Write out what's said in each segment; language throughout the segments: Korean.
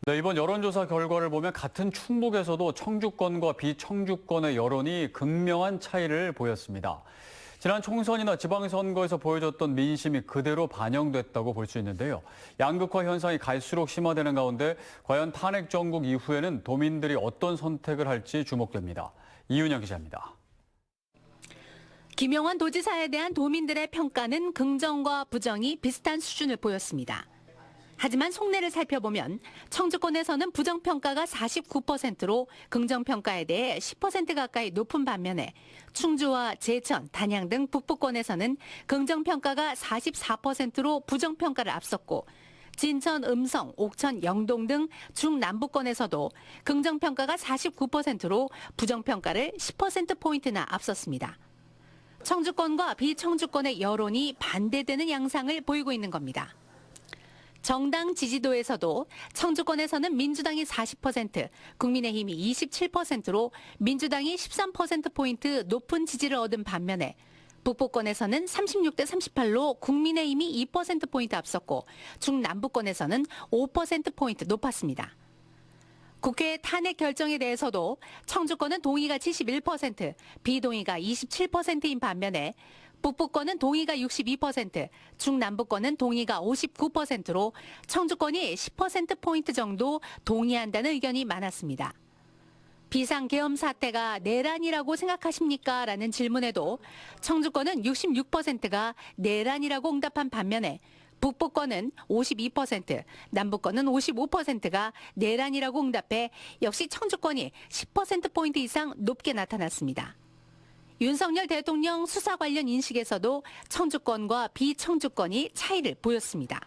네, 이번 여론조사 결과를 보면 같은 충북에서도 청주권과 비청주권의 여론이 극명한 차이를 보였습니다. 지난 총선이나 지방선거에서 보여줬던 민심이 그대로 반영됐다고 볼 수 있는데요. 양극화 현상이 갈수록 심화되는 가운데 과연 탄핵 정국 이후에는 도민들이 어떤 선택을 할지 주목됩니다. 이윤영 기자입니다. 김영환 도지사에 대한 도민들의 평가는 긍정과 부정이 비슷한 수준을 보였습니다. 하지만 속내를 살펴보면 청주권에서는 부정평가가 49%로 긍정평가에 대해 10% 가까이 높은 반면에 충주와 제천, 단양 등 북부권에서는 긍정평가가 44%로 부정평가를 앞섰고 진천, 음성, 옥천, 영동 등 중남부권에서도 긍정평가가 49%로 부정평가를 10%포인트나 앞섰습니다. 청주권과 비청주권의 여론이 반대되는 양상을 보이고 있는 겁니다. 정당 지지도에서도 청주권에서는 민주당이 40%, 국민의힘이 27%로 민주당이 13%포인트 높은 지지를 얻은 반면에 북부권에서는 36대 38로 국민의힘이 2%포인트 앞섰고 중남부권에서는 5%포인트 높았습니다. 국회 탄핵 결정에 대해서도 청주권은 동의가 71%, 비동의가 27%인 반면에 북부권은 동의가 62%, 중남부권은 동의가 59%로 청주권이 10%포인트 정도 동의한다는 의견이 많았습니다. 비상계엄 사태가 내란이라고 생각하십니까? 라는 질문에도 청주권은 66%가 내란이라고 응답한 반면에 북부권은 52%, 남부권은 55%가 내란이라고 응답해 역시 청주권이 10%포인트 이상 높게 나타났습니다. 윤석열 대통령 수사 관련 인식에서도 청주권과 비청주권이 차이를 보였습니다.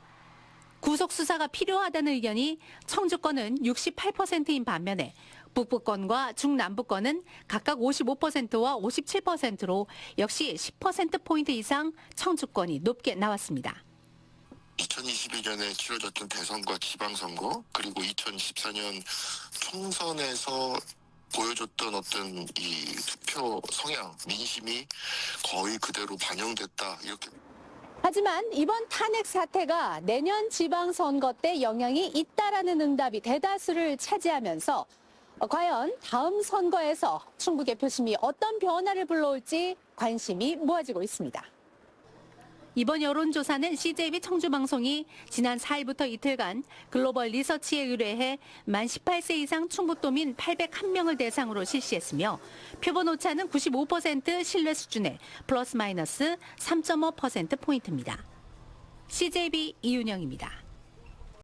구속 수사가 필요하다는 의견이 청주권은 68%인 반면에 북부권과 중남부권은 각각 55%와 57%로 역시 10%포인트 이상 청주권이 높게 나왔습니다. 2022년에 치러졌던 대선과 지방선거 그리고 2014년 총선에서 보여줬던 어떤 이 투표 성향, 민심이 거의 그대로 반영됐다 이렇게. 하지만 이번 탄핵 사태가 내년 지방선거 때 영향이 있다라는 응답이 대다수를 차지하면서 과연 다음 선거에서 충북의 표심이 어떤 변화를 불러올지 관심이 모아지고 있습니다. 이번 여론조사는 CJB 청주방송이 지난 4일부터 이틀간 글로벌 리서치에 의뢰해 만 18세 이상 충북도민 801명을 대상으로 실시했으며 표본 오차는 95% 신뢰 수준의 플러스 마이너스 3.5%포인트입니다. CJB 이윤영입니다.